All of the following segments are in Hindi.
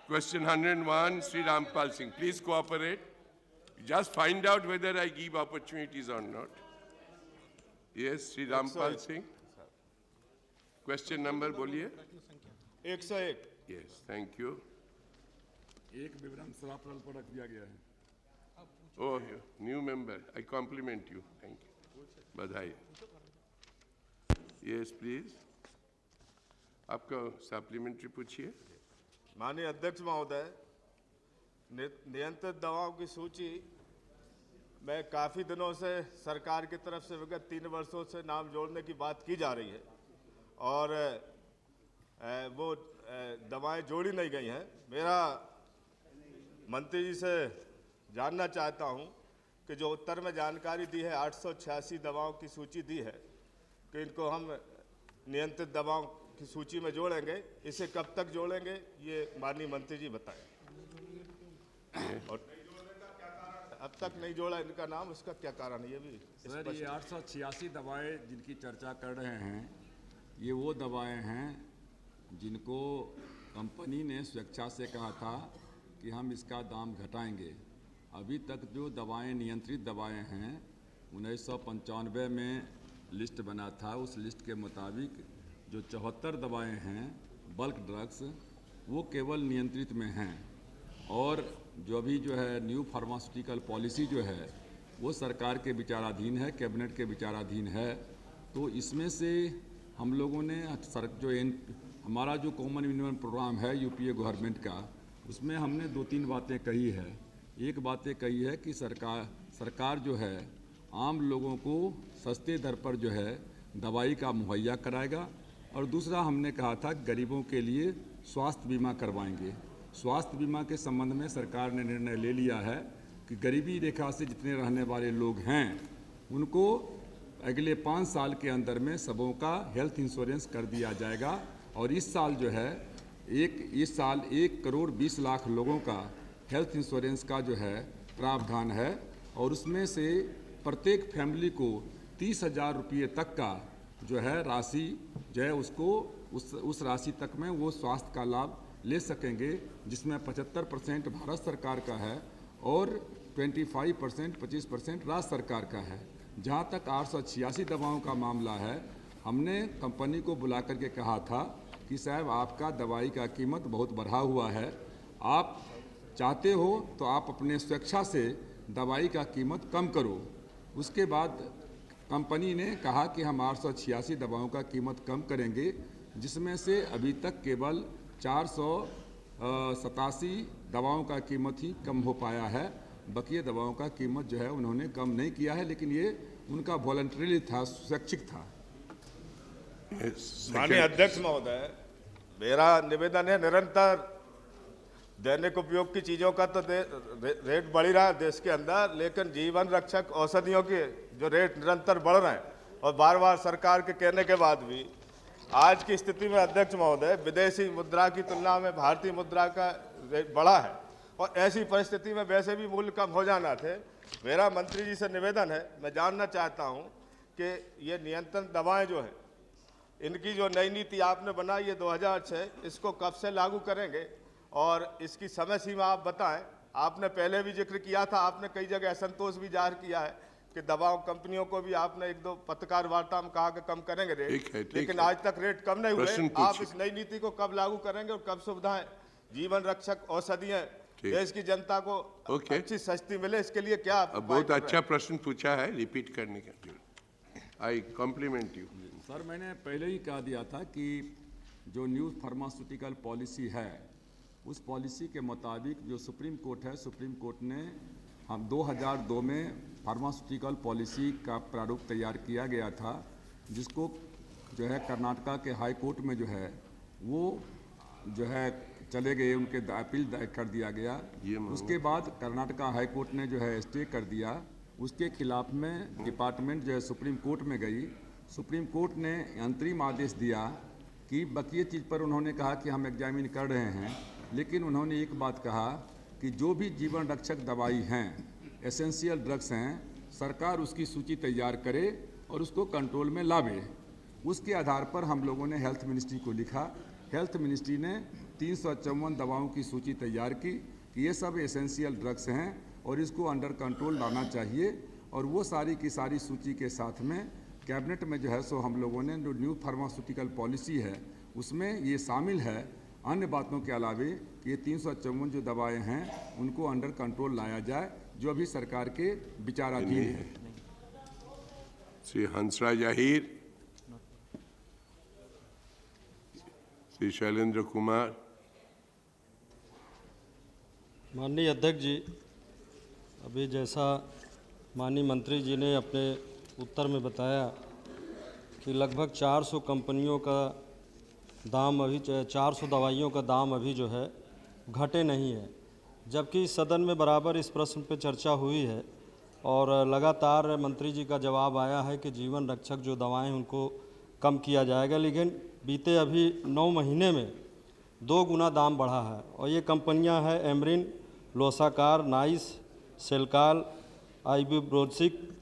Question 101, Sri Rampal Singh. Please cooperate. Just find out whether I give opportunities or not. Yes, Sri Rampal Singh. Question number बोलिए. 101. Yes, thank you. एक विवरण सभापति पर रख दिया गया है. Oh, new member. I compliment you. Thank you. बधाई. Yes, please. आपका सप्लीमेंट्री पूछिए. माननीय अध्यक्ष महोदय, नियंत्रित दवाओं की सूची में काफ़ी दिनों से सरकार की तरफ से विगत 3 वर्षों से नाम जोड़ने की बात की जा रही है और वो दवाएं जोड़ी नहीं गई हैं. मेरा मंत्री जी से जानना चाहता हूं कि जो उत्तर में जानकारी दी है 886 दवाओं की सूची दी है कि इनको हम नियंत्रित दवाओं की सूची में जोड़ेंगे, इसे कब तक जोड़ेंगे ये माननीय मंत्री जी बताएं. और अब तक नहीं जोड़ा इनका नाम, उसका क्या कारण है ये भी सर, ये 886 दवाएं जिनकी चर्चा कर रहे हैं, ये वो दवाएं हैं जिनको कंपनी ने स्वेच्छा से कहा था कि हम इसका दाम घटाएंगे. अभी तक जो दवाएं नियंत्रित दवाएं हैं 1995 में लिस्ट बना था, उस लिस्ट के मुताबिक जो 74 दवाएं हैं बल्क ड्रग्स वो केवल नियंत्रित में हैं. और जो अभी जो है न्यू फार्मास्यूटिकल पॉलिसी जो है वो सरकार के विचाराधीन है, कैबिनेट के विचाराधीन है. तो इसमें से हम लोगों ने हमारा जो कॉमन मिनिमम प्रोग्राम है यूपीए गवर्नमेंट का, उसमें हमने 2-3 बातें कही है. एक बातें कही है कि सरकार जो है आम लोगों को सस्ते दर पर जो है दवाई का मुहैया कराएगा. और दूसरा हमने कहा था गरीबों के लिए स्वास्थ्य बीमा करवाएंगे. स्वास्थ्य बीमा के संबंध में सरकार ने निर्णय ले लिया है कि गरीबी रेखा से जितने रहने वाले लोग हैं उनको अगले 5 साल के अंदर में सबों का हेल्थ इंश्योरेंस कर दिया जाएगा. और इस साल जो है 1 करोड़ 20 लाख लोगों का हेल्थ इंश्योरेंस का जो है प्रावधान है. और उसमें से प्रत्येक फैमिली को 30,000 रुपये तक का जो है राशि जो है उसको उस राशि तक में वो स्वास्थ्य का लाभ ले सकेंगे, जिसमें 75% भारत सरकार का है और 25% राज्य सरकार का है. जहाँ तक 886 दवाओं का मामला है, हमने कंपनी को बुला करके कहा था कि साहब आपका दवाई का कीमत बहुत बढ़ा हुआ है, आप चाहते हो तो आप अपने स्वेच्छा से दवाई का कीमत कम करो. उसके बाद कंपनी ने कहा कि हम 886 दवाओं का कीमत कम करेंगे, जिसमें से अभी तक केवल 487 दवाओं का कीमत ही कम हो पाया है. बकिया दवाओं का कीमत जो है उन्होंने कम नहीं किया है, लेकिन ये उनका वॉलंटरी था, स्वैच्छिक था. माननीय अध्यक्ष महोदय, मेरा निवेदन है निरंतर दैनिक उपयोग की चीज़ों का तो रेट बढ़ ही रहा है देश के अंदर, लेकिन जीवन रक्षक औषधियों के जो रेट निरंतर बढ़ रहे हैं और बार बार सरकार के कहने के बाद भी आज की स्थिति में अध्यक्ष महोदय विदेशी मुद्रा की तुलना में भारतीय मुद्रा का रेट बढ़ा है और ऐसी परिस्थिति में वैसे भी मूल्य कम हो जाना थे. मेरा मंत्री जी से निवेदन है, मैं जानना चाहता हूं कि ये नियंत्रण दवाएं जो हैं इनकी जो नई नीति आपने बनाई है 2006, इसको कब से लागू करेंगे और इसकी समय सीमा आप बताएं. आपने पहले भी जिक्र किया था, आपने कई जगह असंतोष भी जाहिर किया है कि दवाओं कंपनियों को भी आपने 1-2 पत्रकार वार्ता में कहा कि कम करेंगे रेट, लेकिन आज तक रेट कम नहीं हुए. आप इस नई नीति को कब लागू करेंगे और कब सुविधाएं जीवन रक्षक औषधियां देश की जनता को अच्छी सस्ती मिले, इसके लिए क्या बहुत अच्छा प्रश्न पूछा है, रिपीट करने का जरूरत. आई कॉम्प्लीमेंट यू. सर, मैंने पहले ही कह दिया था कि जो न्यू फार्मास्यूटिकल पॉलिसी है उस पॉलिसी के मुताबिक जो सुप्रीम कोर्ट है, सुप्रीम कोर्ट ने हम 2002 में फार्मास्यूटिकल पॉलिसी का प्रारूप तैयार किया गया था, जिसको जो है कर्नाटका के हाई कोर्ट में जो है वो जो है चले गए, उनके अपील कर दिया गया. उसके बाद कर्नाटका हाई कोर्ट ने जो है स्टे कर दिया. उसके खिलाफ में डिपार्टमेंट जो है सुप्रीम कोर्ट में गई. सुप्रीम कोर्ट ने अंतरिम आदेश दिया कि बकिए चीज़ पर उन्होंने कहा कि हम एग्जामिन कर रहे हैं, लेकिन उन्होंने एक बात कहा कि जो भी जीवन रक्षक दवाई हैं, एसेंशियल ड्रग्स हैं, सरकार उसकी सूची तैयार करे और उसको कंट्रोल में लावे. उसके आधार पर हम लोगों ने हेल्थ मिनिस्ट्री को लिखा. हेल्थ मिनिस्ट्री ने 354 दवाओं की सूची तैयार की कि ये सब एसेंशियल ड्रग्स हैं और इसको अंडर कंट्रोल लाना चाहिए। और वो सारी की सारी सूची के साथ में कैबिनेट में जो है सो हम लोगों ने जो न्यू फार्मास्यूटिकल पॉलिसी है उसमें ये शामिल है, अन्य बातों के अलावे कि ये 354 जो दवाएं हैं उनको अंडर कंट्रोल लाया जाए, जो अभी सरकार के विचाराधीन है। श्री हंसराज अहीर, श्री शैलेंद्र कुमार। माननीय अध्यक्ष जी, अभी जैसा माननीय मंत्री जी ने अपने उत्तर में बताया कि लगभग 400 कंपनियों का दाम अभी 400 दवाइयों का दाम अभी जो है घटे नहीं है, जबकि सदन में बराबर इस प्रश्न पे चर्चा हुई है और लगातार मंत्री जी का जवाब आया है कि जीवन रक्षक जो दवाएं उनको कम किया जाएगा, लेकिन बीते अभी 9 महीने में 2 गुना दाम बढ़ा है। और ये कंपनियां हैं एमरिन, Losacar, Nise, Shelcal, ibuprofen,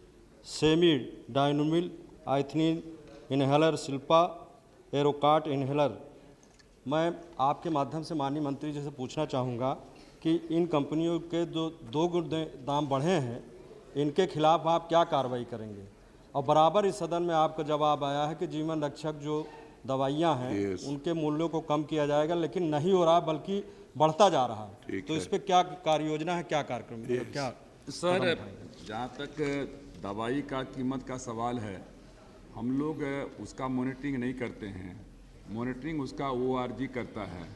semi Daonil, आइथनिन इन्हेलर, शिल्पा, एरोकाट इन्हेलर। मैं आपके माध्यम से माननीय मंत्री जी से पूछना चाहूँगा कि इन कंपनियों के जो 2 गुना दाम बढ़े हैं, इनके खिलाफ आप क्या कार्रवाई करेंगे? और बराबर इस सदन में आपका जवाब आया है कि जीवन रक्षक जो दवाइयाँ हैं उनके मूल्यों को कम किया जाएगा, लेकिन नहीं हो रहा बल्कि बढ़ता जा रहा है। तो इस पर क्या कार्य योजना है, क्या कार्यक्रम है, क्या? सर, जहाँ तक दवाई का कीमत का सवाल है, हम लोग उसका मॉनिटरिंग नहीं करते हैं, मॉनिटरिंग उसका ORG करता है।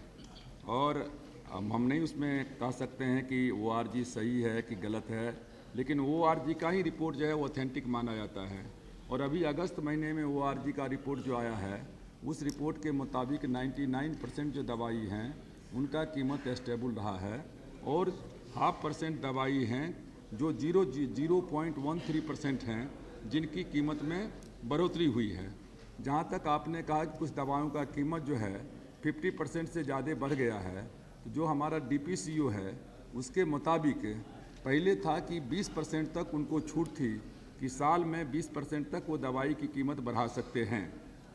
और हम नहीं उसमें कह सकते हैं कि ORG सही है कि गलत है, लेकिन ORG का ही रिपोर्ट जो है वो ऑथेंटिक माना जाता है। और अभी अगस्त महीने में ORG का रिपोर्ट जो आया है, उस रिपोर्ट के मुताबिक 99% जो दवाई हैं उनका कीमत स्टेबल रहा है, और 0.5% दवाई हैं जो 0.13% हैं जिनकी कीमत में बढ़ोतरी हुई है। जहाँ तक आपने कहा कि कुछ दवाओं का कीमत जो है 50% से ज़्यादा बढ़ गया है, तो जो हमारा DPCO है उसके मुताबिक पहले था कि 20% तक उनको छूट थी कि साल में 20% तक वो दवाई की कीमत बढ़ा सकते हैं।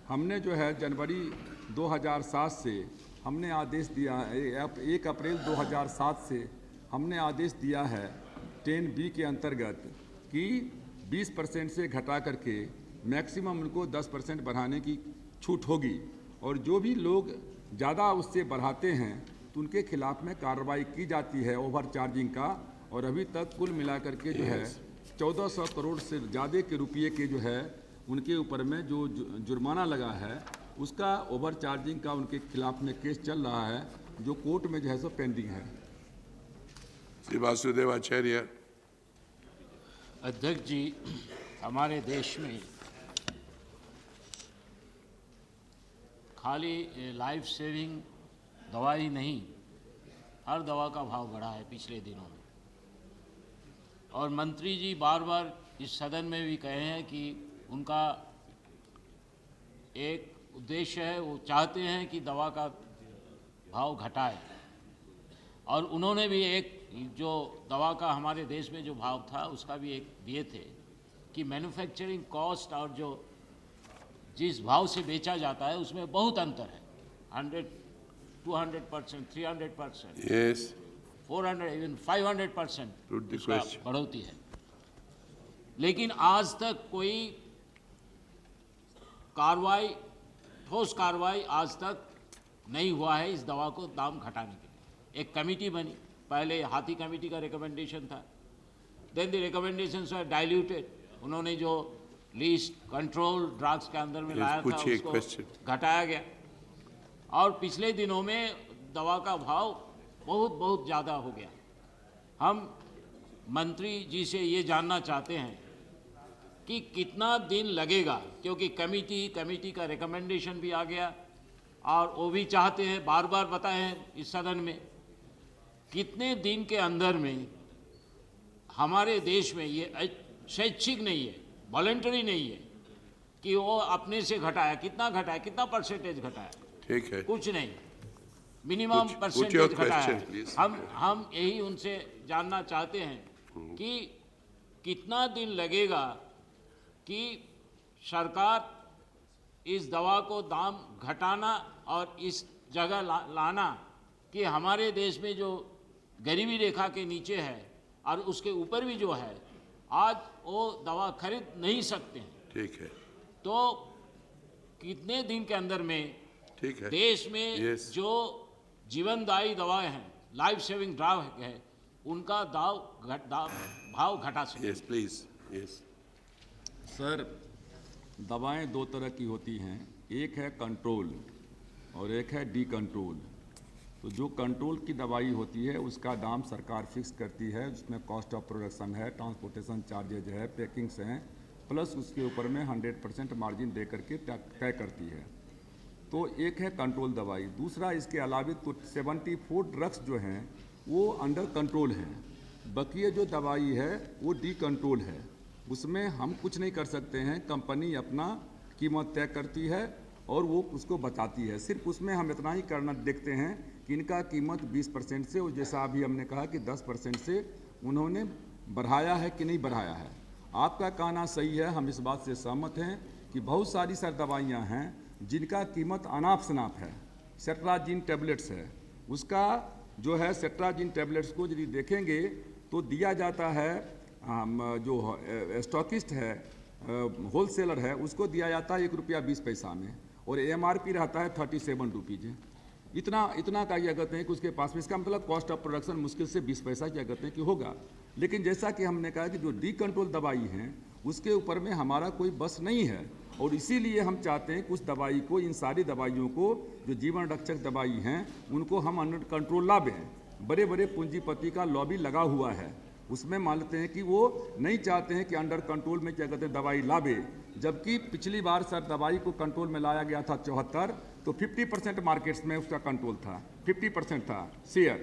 हमने जो है जनवरी 2007 से हमने आदेश दिया है, 1 अप्रैल 2007 से हमने आदेश दिया है 10B के अंतर्गत कि 20% से घटा करके मैक्सिमम उनको 10% बढ़ाने की छूट होगी, और जो भी लोग ज़्यादा उससे बढ़ाते हैं तो उनके खिलाफ में कार्रवाई की जाती है ओवर चार्जिंग का। और अभी तक कुल मिलाकर के जो है 1400 करोड़ से ज़्यादा के रुपये के जो है उनके ऊपर में जो जुर्माना लगा है, उसका ओवर चार्जिंग का उनके खिलाफ में केस चल रहा है, जो कोर्ट में जो है सो पेंडिंग है। श्री वासुदेव आचार्य। अध्यक्ष जी, हमारे देश में खाली लाइफ सेविंग दवा ही नहीं, हर दवा का भाव बढ़ा है पिछले दिनों में। और मंत्री जी बार बार इस सदन में भी कहे हैं कि उनका एक उद्देश्य है, वो चाहते हैं कि दवा का भाव घटाए। और उन्होंने भी एक जो दवा का हमारे देश में जो भाव था उसका भी एक दिए थे कि मैन्युफैक्चरिंग कॉस्ट और जो जिस भाव से बेचा जाता है उसमें बहुत अंतर है, 100, 200%, 300%, Yes. 400, इवन 500% Put the उसका question. बढ़ोतरी है। लेकिन आज तक कोई कार्रवाई, ठोस कार्रवाई आज तक नहीं हुआ है इस दवा को दाम घटाने के लिए। एक कमेटी बनी, पहले हाथी कमेटी का रिकमेंडेशन था, then the recommendations were diluted, उन्होंने जो लीस्ट कंट्रोल ड्रग्स के अंदर में लाया था पूछिए उसको question. घटाया गया। और पिछले दिनों में दवा का भाव बहुत ज़्यादा हो गया। हम मंत्री जी से ये जानना चाहते हैं कि कितना दिन लगेगा, क्योंकि कमेटी का रिकमेंडेशन भी आ गया और वो भी चाहते हैं, बार बार बताए हैं इस सदन में, कितने दिन के अंदर में हमारे देश में ये शैक्षिक नहीं है, वॉलंटरी नहीं है कि वो अपने से घटाया, कितना घटाया, कितना परसेंटेज घटाया, ठीक है। कुछ नहीं, मिनिमम Put your परसेंटेज घटाया question, है। please. हम यही उनसे जानना चाहते हैं कि कितना दिन लगेगा कि सरकार इस दवा को दाम घटाना और इस जगह लाना कि हमारे देश में जो गरीबी रेखा के नीचे है और उसके ऊपर भी जो है, आज वो दवा खरीद नहीं सकते हैं। ठीक है, तो कितने दिन के अंदर में ठीक है। देश में Yes. जो जीवनदायी दवाएं हैं, लाइफ सेविंग ड्रग है, उनका भाव घटा सकते हैं। Yes please, yes. सर, दवाएं दो तरह की होती हैं, एक है कंट्रोल और एक है डी कंट्रोल। तो जो कंट्रोल की दवाई होती है उसका दाम सरकार फिक्स करती है, उसमें कॉस्ट ऑफ प्रोडक्शन है, ट्रांसपोर्टेशन चार्जेज है, पैकिंग्स हैं, प्लस उसके ऊपर में 100% मार्जिन दे करके तय करती है। तो एक है कंट्रोल दवाई। दूसरा इसके अलावा तो 74 ड्रग्स जो हैं वो अंडर कंट्रोल हैं। बकिया जो दवाई है वो डी कंट्रोल है, उसमें हम कुछ नहीं कर सकते हैं, कंपनी अपना कीमत तय करती है और वो उसको बताती है। सिर्फ उसमें हम इतना ही करना देखते हैं कि इनका कीमत 20% से, और जैसा अभी हमने कहा कि 10% से उन्होंने बढ़ाया है कि नहीं बढ़ाया है। आपका कहना सही है, हम इस बात से सहमत हैं कि बहुत सारी सर दवाइयाँ हैं जिनका कीमत अनाप शनाप है। सेट्राजिन टैबलेट्स है, उसका जो है सेट्राजिन टैबलेट्स को यदि देखेंगे तो दिया जाता है, जो स्टॉकिस्ट है, होलसेलर है, उसको दिया जाता है ₹1.20 में, और MRP रहता है 37 रुपीज़। इतना का ये कहते हैं कि उसके पास में, इसका मतलब कॉस्ट ऑफ प्रोडक्शन मुश्किल से 20 पैसा क्या कहते हैं कि होगा। लेकिन जैसा कि हमने कहा कि जो डी कंट्रोल दवाई हैं उसके ऊपर में हमारा कोई बस नहीं है, और इसीलिए हम चाहते हैं कि उस दवाई को, इन सारी दवाइयों को जो जीवन रक्षक दवाई हैं उनको हम अंडर कंट्रोल लावें। बड़े बड़े पूंजीपति का लॉबी लगा हुआ है, उसमें मान लेते हैं कि वो नहीं चाहते हैं कि अंडर कंट्रोल में क्या कहते हैं दवाई लावे, जबकि पिछली बार सर दवाई को कंट्रोल में लाया गया था 74, तो 50% मार्केट्स में उसका कंट्रोल था, 50% था शेयर,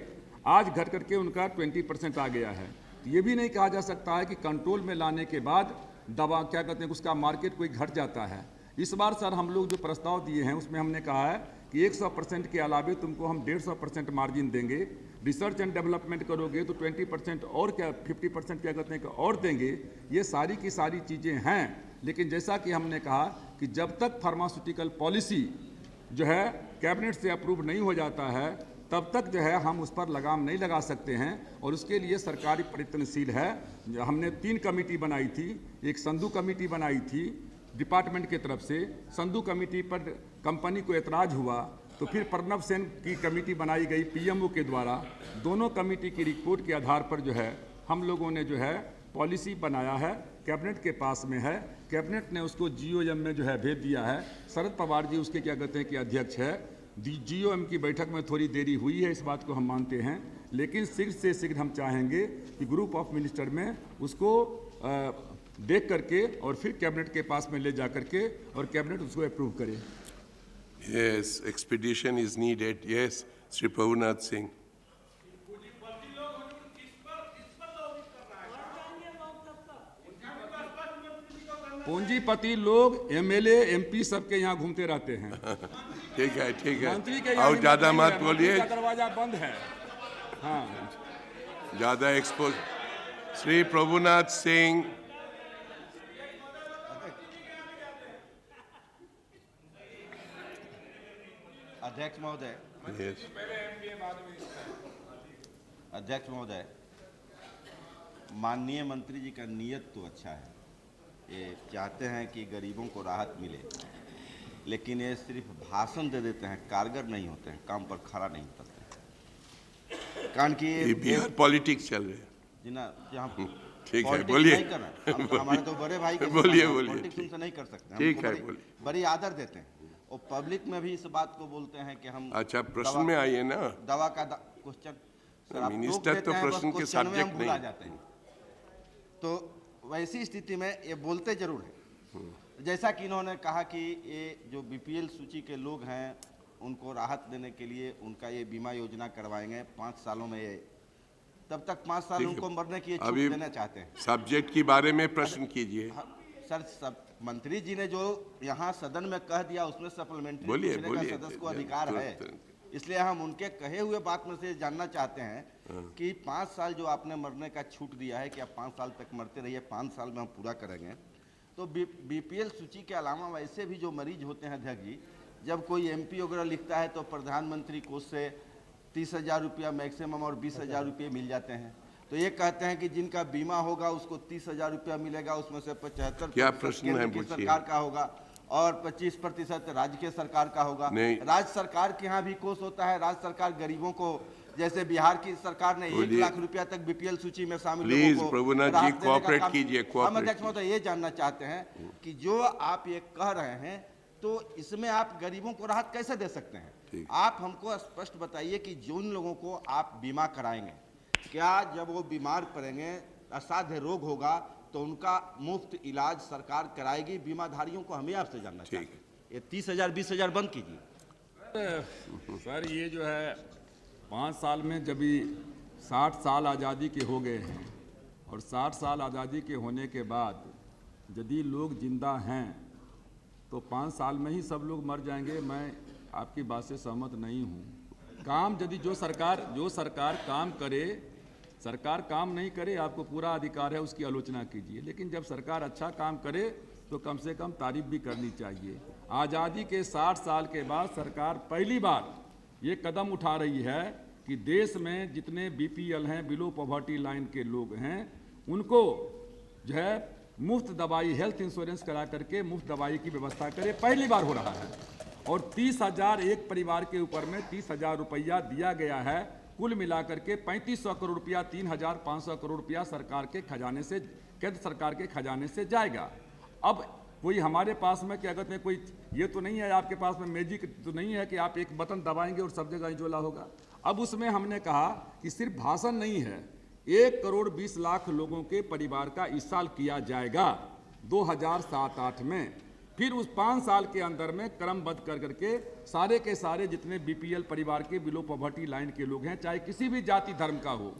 आज घट करके उनका 20% आ गया है। तो ये भी नहीं कहा जा सकता है कि कंट्रोल में लाने के बाद दवा क्या कहते हैं उसका मार्केट कोई घट जाता है। इस बार सर हम लोग जो प्रस्ताव दिए हैं उसमें हमने कहा है कि 100% के अलावे तुमको हम 150% मार्जिन देंगे, रिसर्च एंड डेवलपमेंट करोगे तो 20% और क्या 50% क्या कहते हैं कि और देंगे। ये सारी की सारी चीज़ें हैं, लेकिन जैसा कि हमने कहा कि जब तक फार्मास्यूटिकल पॉलिसी जो है कैबिनेट से अप्रूव नहीं हो जाता है तब तक जो है हम उस पर लगाम नहीं लगा सकते हैं, और उसके लिए सरकारी प्रयत्नशील है। हमने 3 कमेटी बनाई थी, एक संधू कमेटी बनाई थी डिपार्टमेंट की तरफ से, संधू कमेटी पर कंपनी को एतराज़ हुआ तो फिर प्रणव सेन की कमेटी बनाई गई PMO के द्वारा। दोनों कमेटी की रिपोर्ट के आधार पर जो है हम लोगों ने जो है पॉलिसी बनाया है, कैबिनेट के पास में है, कैबिनेट ने उसको GOM में जो है भेज दिया है। शरद पवार जी उसके क्या कहते हैं कि अध्यक्ष है। GOM की बैठक में थोड़ी देरी हुई है, इस बात को हम मानते हैं, लेकिन शीघ्र से शीघ्र हम चाहेंगे कि ग्रुप ऑफ मिनिस्टर में उसको देख करके और फिर कैबिनेट के पास में ले जा करके और कैबिनेट उसको अप्रूव करे। Yes, expedition is needed. Yes, Sri Prabhunath Singh. पूंजीपति लोग MLA MP सबके यहाँ घूमते रहते हैं। ठीक है, ठीक है, मंत्री के और ज्यादा मत बोलिए, दरवाजा बंद है। हाँ, ज्यादा एक्सपोज। श्री प्रभुनाथ सिंह। अध्यक्ष महोदय, Yes. अध्यक्ष महोदय, माननीय मंत्री जी का नीयत तो अच्छा है, ये चाहते हैं कि गरीबों को राहत मिले, लेकिन ये सिर्फ भाषण दे देते हैं, कारगर नहीं होते हैं, काम पर खड़ा नहीं उतरते। कारण कि ये बिहार पॉलिटिक्स चल रहे हैं। जिना जहाँ ठीक है, politics बोलिए। नहीं कर रहे हैं। हमारे तो बड़े भाई के बोलिए, बोलिए, पॉलिटिक्स ठीक। उनसे नहीं कर सकते। ठीक हमको है, बड़ी- बोलिए। बड़ी आदर देते हैं, और पब्लिक में भी इस बात को बोलते हैं कि हम अच्छा, प्रश्न दवा- में आइए ना। दवा का क्वेश्चन मिनिस्टर तो प्रश्न के सब्जेक्ट भुला नहीं। जाते हैं। तो वैसी स्थिति में ये बोलते जरूर हैं। जैसा कि इन्होंने कहा कि ये जो BPL सूची के लोग हैं उनको राहत देने के लिए उनका ये बीमा योजना करवाएंगे 5 सालों में, ये तब तक 5 साल ठीक है। उनको मरने की ये छूट अभी देना चाहते हैं। सब्जेक्ट के बारे में प्रश्न कीजिए। हाँ, सर, सब मंत्री जी ने जो यहाँ सदन में कह दिया उसमें सप्लीमेंट्री बोलिए, पूछने का बोलिए। सदस्य को अधिकार है, इसलिए हम उनके कहे हुए बात में से जानना चाहते हैं कि 5 साल जो आपने मरने का छूट दिया है कि आप 5 साल तक मरते रहिए, 5 साल में हम पूरा करेंगे। तो BPL सूची के अलावा वैसे भी जो मरीज होते हैं अध्यक्ष जी, जब कोई MP वगैरह लिखता है तो प्रधानमंत्री कोष से 30,000 रुपया मैक्सिमम और 20,000 रुपये मिल जाते हैं। तो ये कहते हैं कि जिनका बीमा होगा उसको 30,000 रुपया मिलेगा, उसमें से 75% क्या प्रश्न है, केंद्र की पूछिए। सरकार का होगा और 25% राज्य के सरकार का होगा। नहीं। राज्य सरकार के यहाँ भी कोष होता है। राज्य सरकार गरीबों को, जैसे बिहार की सरकार ने 1 लाख रुपया तक बीपीएल सूची में शामिल प्लीज, लोगों को प्रभुनाथ जी, राहत देने का कोऑपरेट काम- कीजिए, हम कोऑपरेट अध्यक्ष महोदय ये जानना चाहते हैं कि जो आप ये कह रहे हैं तो इसमें आप गरीबों को राहत कैसे दे सकते हैं? ठीक। आप हमको स्पष्ट बताइए कि जिन लोगों को आप बीमा कराएंगे, क्या जब वो बीमार पड़ेंगे, असाध्य रोग होगा, तो उनका मुफ्त इलाज सरकार कराएगी बीमाधारियों को? हमें आपसे जानना ठीक चाहिए। ये 30,000 20,000 बंद कीजिए। सर ये जो है 5 साल में जब भी 60 साल आज़ादी के हो गए हैं और 60 साल आज़ादी के होने के बाद यदि लोग जिंदा हैं तो 5 साल में ही सब लोग मर जाएंगे। मैं आपकी बात से सहमत नहीं हूँ। काम यदि जो सरकार काम करे, सरकार काम नहीं करे, आपको पूरा अधिकार है उसकी आलोचना कीजिए, लेकिन जब सरकार अच्छा काम करे तो कम से कम तारीफ भी करनी चाहिए। आज़ादी के 60 साल के बाद सरकार पहली बार ये कदम उठा रही है कि देश में जितने बीपीएल हैं, बिलो पॉवर्टी लाइन के लोग हैं, उनको जो है मुफ्त दवाई, हेल्थ इंश्योरेंस करा करके मुफ्त दवाई की व्यवस्था करे। पहली बार हो रहा है और 30,000 एक परिवार के ऊपर में 30,000 रुपया दिया गया है। कुल मिलाकर के 3500 करोड़ रुपया, 3,500 करोड़ रुपया सरकार के खजाने से, केंद्र सरकार के खजाने से जाएगा। अब कोई हमारे पास में क्या कहते हैं, कोई ये तो नहीं है आपके पास में मैजिक तो नहीं है कि आप एक बटन दबाएंगे और सब जगह उज्ज्वला होगा। अब उसमें हमने कहा कि सिर्फ भाषण नहीं है, 1 करोड़ 20 लाख लोगों के परिवार का इस साल किया जाएगा 2007-8 में। फिर उस 5 साल के अंदर में क्रमबद्ध कर करके सारे के सारे जितने बीपीएल परिवार के, बिलो पॉवर्टी लाइन के लोग हैं, चाहे किसी भी जाति धर्म का हो,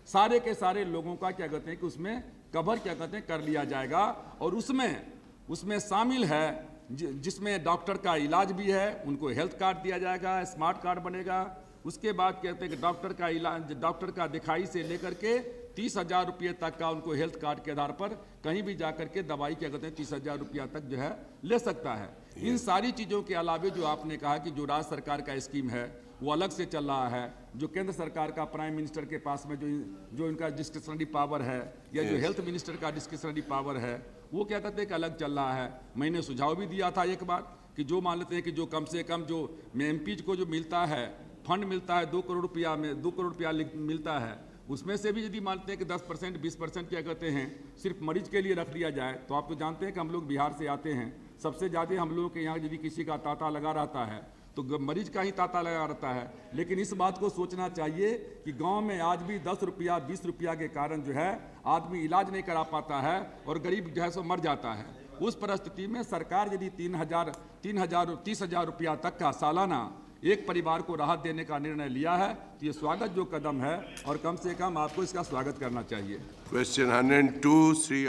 सारे के सारे लोगों का क्या कहते हैं कि उसमें कवर क्या कहते हैं कर लिया जाएगा। और उसमें शामिल है जिसमें डॉक्टर का इलाज भी है, उनको हेल्थ कार्ड दिया जाएगा, स्मार्ट कार्ड बनेगा। उसके बाद कहते हैं कि डॉक्टर का इलाज, डॉक्टर का दिखाई से लेकर के 30,000 रुपये तक का उनको हेल्थ कार्ड के आधार पर कहीं भी जाकर के दवाई क्या कहते हैं 30,000 रुपया तक जो है ले सकता है। इन सारी चीज़ों के अलावे जो आपने कहा कि जो राज्य सरकार का स्कीम है वो अलग से चल रहा है, जो केंद्र सरकार का प्राइम मिनिस्टर के पास में जो इनका डिस्क्रिशनरी पावर है या जो हेल्थ मिनिस्टर का डिस्क्रिशनरी पावर है, वो क्या कहते हैं कि अलग चल रहा है। मैंने सुझाव भी दिया था एक बार कि जो मान लेते हैं कि जो कम से कम जो एमपी को जो मिलता है, फंड मिलता है 2 करोड़ रुपया में, 2 करोड़ रुपया मिलता है, उसमें से भी यदि मानते हैं कि 10% 20% क्या कहते हैं सिर्फ मरीज के लिए रख लिया जाए, तो आप तो जानते हैं कि हम लोग बिहार से आते हैं, सबसे ज़्यादा हम लोगों के यहाँ यदि किसी का तांता लगा रहता है तो मरीज का ही तांता लगा रहता है। लेकिन इस बात को सोचना चाहिए कि गांव में आज भी 10 रुपया 20 रुपया के कारण जो है आदमी इलाज नहीं करा पाता है और गरीब जो है सो मर जाता है। उस परिस्थिति में सरकार यदि 30,000 रुपया तक का सालाना एक परिवार को राहत देने का निर्णय लिया है तो ये स्वागत जो कदम है और कम से कम आपको इसका स्वागत करना चाहिए। Question 102, Sri